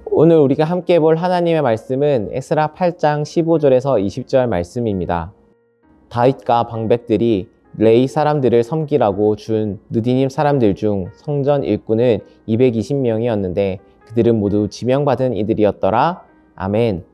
오늘 우리가 함께 볼 하나님의 말씀은 에스라 8장 15절에서 20절 말씀입니다. 다윗과 방백들이 레위 사람들을 섬기라고 준 느디님 사람들 중 성전 일꾼은 220명이었는데 그들은 모두 지명받은 이들이었더라. 아멘.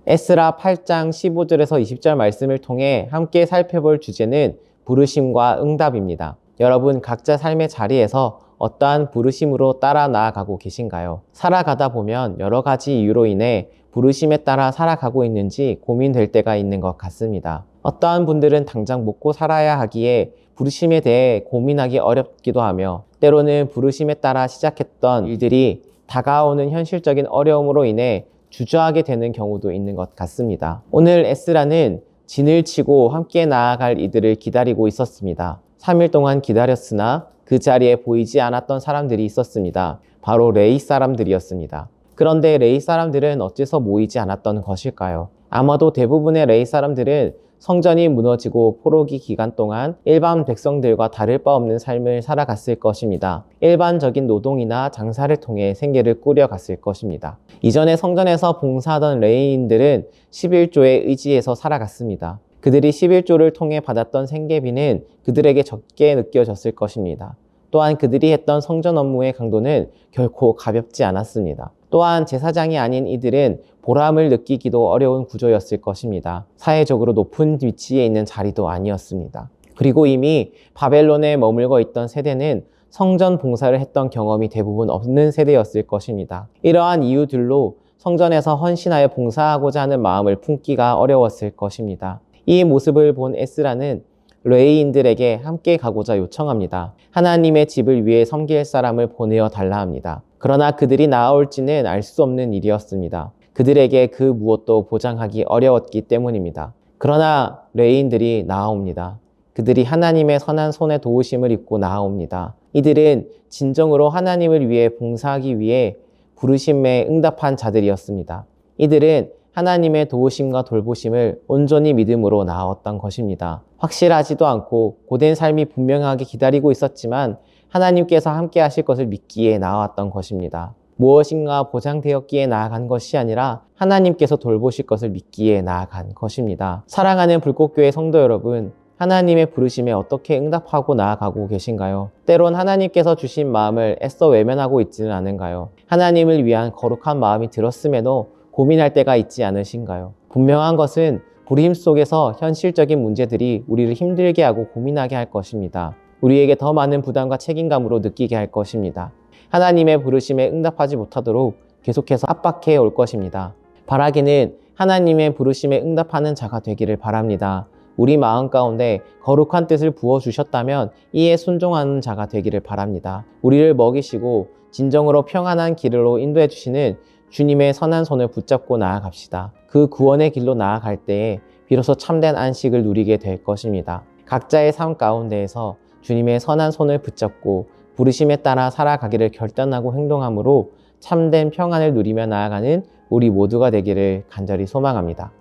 에스라 8장 15절에서 20절 말씀을 통해 함께 살펴볼 주제는 부르심과 응답입니다. 여러분 각자 삶의 자리에서 어떠한 부르심으로 따라 나아가고 계신가요? 살아가다 보면 여러 가지 이유로 인해 부르심에 따라 살아가고 있는지 고민될 때가 있는 것 같습니다. 어떠한 분들은 당장 먹고 살아야 하기에 부르심에 대해 고민하기 어렵기도 하며 때로는 부르심에 따라 시작했던 일들이 다가오는 현실적인 어려움으로 인해 주저하게 되는 경우도 있는 것 같습니다. 오늘 에스라는 진을 치고 함께 나아갈 이들을 기다리고 있었습니다. 3일 동안 기다렸으나 그 자리에 보이지 않았던 사람들이 있었습니다. 바로 레위 사람들이었습니다. 그런데 레위 사람들은 어째서 모이지 않았던 것일까요? 아마도 대부분의 레위 사람들은 성전이 무너지고 포로기 기간 동안 일반 백성들과 다를 바 없는 삶을 살아갔을 것입니다. 일반적인 노동이나 장사를 통해 생계를 꾸려갔을 것입니다. 이전에 성전에서 봉사하던 레위인들은 11조의 의지에서 살아갔습니다. 그들이 11조를 통해 받았던 생계비는 그들에게 적게 느껴졌을 것입니다. 또한 그들이 했던 성전 업무의 강도는 결코 가볍지 않았습니다. 또한 제사장이 아닌 이들은 보람을 느끼기도 어려운 구조였을 것입니다. 사회적으로 높은 위치에 있는 자리도 아니었습니다. 그리고 이미 바벨론에 머물고 있던 세대는 성전 봉사를 했던 경험이 대부분 없는 세대였을 것입니다. 이러한 이유들로 성전에서 헌신하여 봉사하고자 하는 마음을 품기가 어려웠을 것입니다. 이 모습을 본 에스라는 레위인들에게 함께 가고자 요청합니다. 하나님의 집을 위해 섬길 사람을 보내어 달라 합니다. 그러나 그들이 나아올지는 알 수 없는 일이었습니다. 그들에게 그 무엇도 보장하기 어려웠기 때문입니다. 그러나 레위인들이 나아옵니다. 그들이 하나님의 선한 손의 도우심을 입고 나아옵니다. 이들은 진정으로 하나님을 위해 봉사하기 위해 부르심에 응답한 자들이었습니다. 이들은 하나님의 도우심과 돌보심을 온전히 믿음으로 나아왔던 것입니다. 확실하지도 않고 고된 삶이 분명하게 기다리고 있었지만 하나님께서 함께 하실 것을 믿기에 나아왔던 것입니다. 무엇인가 보장되었기에 나아간 것이 아니라 하나님께서 돌보실 것을 믿기에 나아간 것입니다. 사랑하는 불꽃교회 성도 여러분, 하나님의 부르심에 어떻게 응답하고 나아가고 계신가요? 때론 하나님께서 주신 마음을 애써 외면하고 있지는 않은가요? 하나님을 위한 거룩한 마음이 들었음에도 고민할 때가 있지 않으신가요? 분명한 것은 부르심 속에서 현실적인 문제들이 우리를 힘들게 하고 고민하게 할 것입니다. 우리에게 더 많은 부담과 책임감으로 느끼게 할 것입니다. 하나님의 부르심에 응답하지 못하도록 계속해서 압박해 올 것입니다. 바라기는 하나님의 부르심에 응답하는 자가 되기를 바랍니다. 우리 마음 가운데 거룩한 뜻을 부어주셨다면 이에 순종하는 자가 되기를 바랍니다. 우리를 먹이시고 진정으로 평안한 길로 인도해 주시는 주님의 선한 손을 붙잡고 나아갑시다. 그 구원의 길로 나아갈 때에 비로소 참된 안식을 누리게 될 것입니다. 각자의 삶 가운데에서 주님의 선한 손을 붙잡고 부르심에 따라 살아가기를 결단하고 행동함으로 참된 평안을 누리며 나아가는 우리 모두가 되기를 간절히 소망합니다.